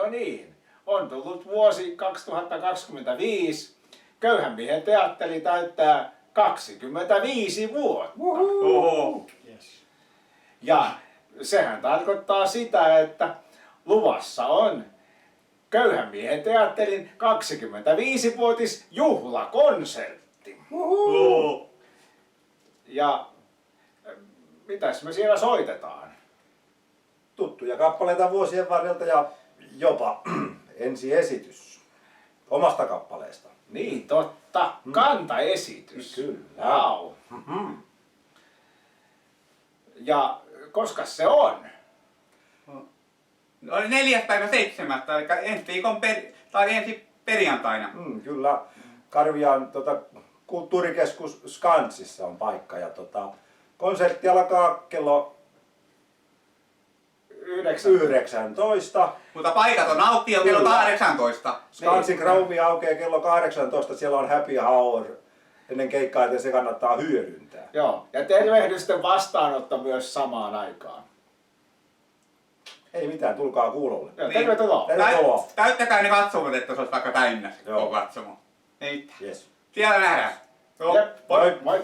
niin, on tullut vuosi 2025. Köyhän miehen teatteri täyttää 25 vuotta. Oho. Yes. Ja sehän tarkoittaa sitä, että luvassa on Köyhän miehen teatterin 25-vuotis juhlakonsertti. Oho. Ja mitäs me siellä soitetaan? Tuttuja kappaleita vuosien varrelta ja jopa ensiesitys omasta kappaleesta. Niin, totta. Kantaesitys. Kyllä. Wow. Ja koska se on? Oli 4.7. eli ensi viikon tai ensi perjantaina. Kyllä. Karviaan kulttuurikeskus Skansissa on paikka ja konsertti alkaa kello 19. Mutta paikat on auki jo kello 18. Skansin Grauvi aukeaa kello 18. Siellä on happy hour ennen keikkaa, joten se kannattaa hyödyntää. Joo, ja tervehdysten vastaanotto myös samaan aikaan. Ei mitään, tulkaa kuulolle. Joo, Niin. tervetuloa. Tervetuloa. Täyttäkää ne katsomot, että se olisi vaikka täynnä se Joo. katsomo. Ei mitään. Yes. Siellä nähdään. Joo. Jep, moi. Moi.